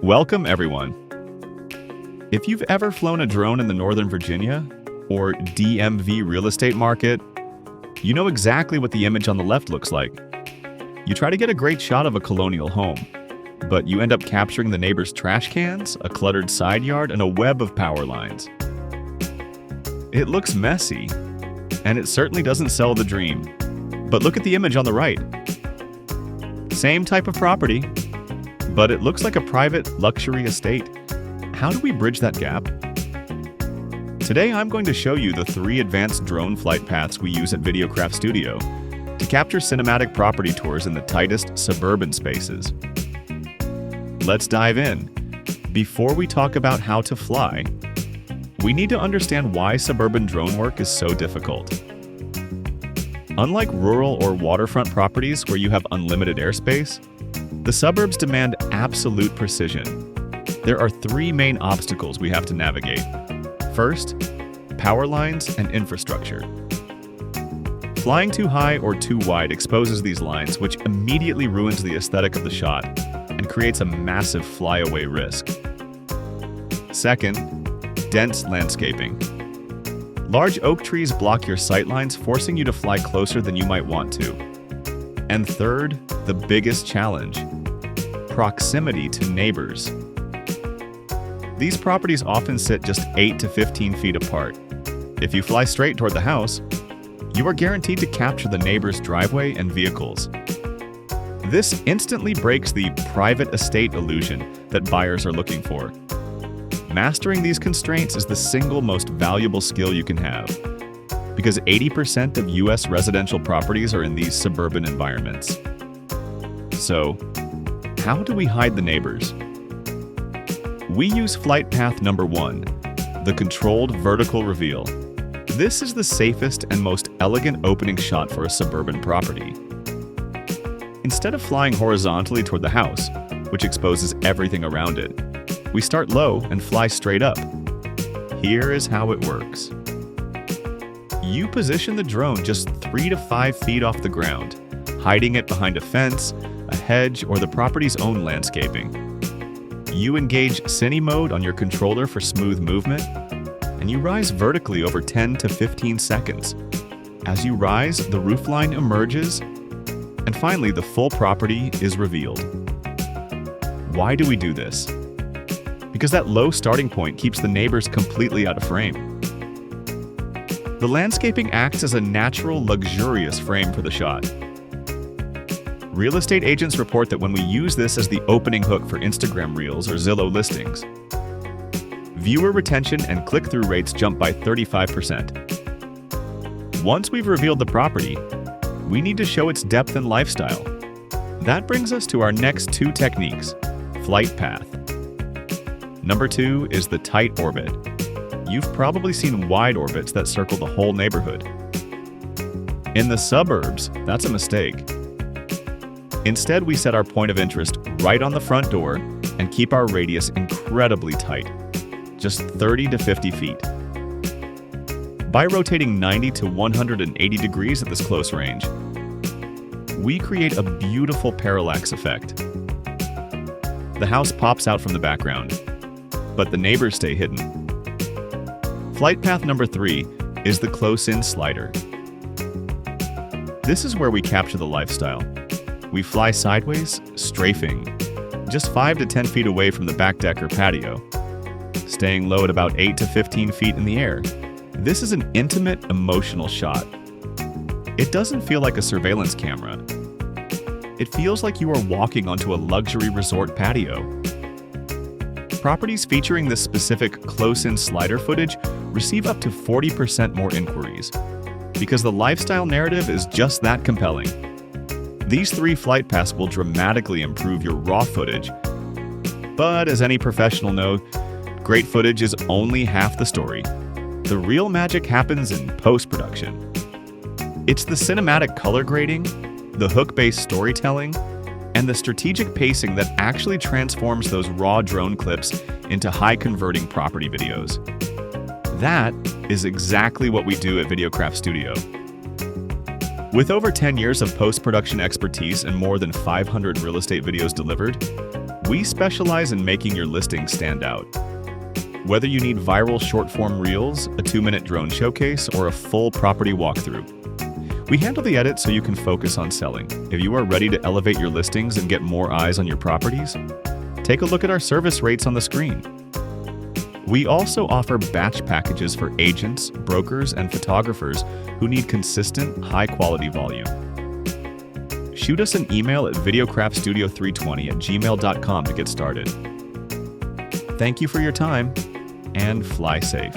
Welcome, everyone. If you've ever flown a drone in the Northern Virginia or DMV real estate market, you know exactly what the image on the left looks like. You try to get a great shot of a colonial home, but you end up capturing the neighbor's trash cans, a cluttered side yard, and a web of power lines. It looks messy, and it certainly doesn't sell the dream. But look at the image on the right. Same type of property, but it looks like a private luxury estate. How do we bridge that gap? Today I'm going to show you the 3 advanced drone flight paths we use at Videocraft Studio to capture cinematic property tours in the tightest suburban spaces. Let's dive in. Before we talk about how to fly, we need to understand why suburban drone work is so difficult. Unlike rural or waterfront properties where you have unlimited airspace, the suburbs demand absolute precision. There are 3 main obstacles we have to navigate. First, power lines and infrastructure. Flying too high or too wide exposes these lines, which immediately ruins the aesthetic of the shot and creates a massive flyaway risk. Second, dense landscaping. Large oak trees block your sightlines, forcing you to fly closer than you might want to. And third, the biggest challenge, proximity to neighbors. These properties often sit just 8 to 15 feet apart. If you fly straight toward the house, you are guaranteed to capture the neighbor's driveway and vehicles. This instantly breaks the private estate illusion that buyers are looking for. Mastering these constraints is the single most valuable skill you can have, because 80% of US residential properties are in these suburban environments. So, how do we hide the neighbors? We use flight path number 1, the controlled vertical reveal. This is the safest and most elegant opening shot for a suburban property. Instead of flying horizontally toward the house, which exposes everything around it, we start low and fly straight up. Here is how it works. You position the drone just 3 to 5 feet off the ground, hiding it behind a fence, a hedge, or the property's own landscaping. You engage Cine mode on your controller for smooth movement, and you rise vertically over 10 to 15 seconds. As you rise, the roofline emerges, and finally the full property is revealed. Why do we do this? Because that low starting point keeps the neighbors completely out of frame. The landscaping acts as a natural, luxurious frame for the shot. Real estate agents report that when we use this as the opening hook for Instagram Reels or Zillow listings, viewer retention and click-through rates jump by 35%. Once we've revealed the property, we need to show its depth and lifestyle. That brings us to our next 2 techniques, flight path. Number 2 is the tight orbit. You've probably seen wide orbits that circle the whole neighborhood. In the suburbs, that's a mistake. Instead, we set our point of interest right on the front door and keep our radius incredibly tight, just 30 to 50 feet. By rotating 90 to 180 degrees at this close range, we create a beautiful parallax effect. The house pops out from the background, but the neighbors stay hidden. Flight path number 3 is the close-in slider. This is where we capture the lifestyle. We fly sideways, strafing, just 5 to 10 feet away from the back deck or patio, staying low at about 8 to 15 feet in the air. This is an intimate, emotional shot. It doesn't feel like a surveillance camera. It feels like you are walking onto a luxury resort patio. Properties featuring this specific close-in slider footage receive up to 40% more inquiries, because the lifestyle narrative is just that compelling. These 3 flight paths will dramatically improve your raw footage, but as any professional knows, great footage is only half the story. The real magic happens in post-production. It's the cinematic color grading, the hook-based storytelling, and the strategic pacing that actually transforms those raw drone clips into high-converting property videos. That is exactly what we do at Videocraft Studio. With over 10 years of post-production expertise and more than 500 real estate videos delivered, We specialize in making your listings stand out. Whether you need viral short-form reels, a 2-minute drone showcase, or a full property walkthrough, we handle the edit so you can focus on selling. If you are ready to elevate your listings and get more eyes on your properties, take a look at our service rates on the screen. We also offer batch packages for agents, brokers, and photographers who need consistent, high-quality volume. Shoot us an email at videocraftstudio320@gmail.com to get started. Thank you for your time, and fly safe.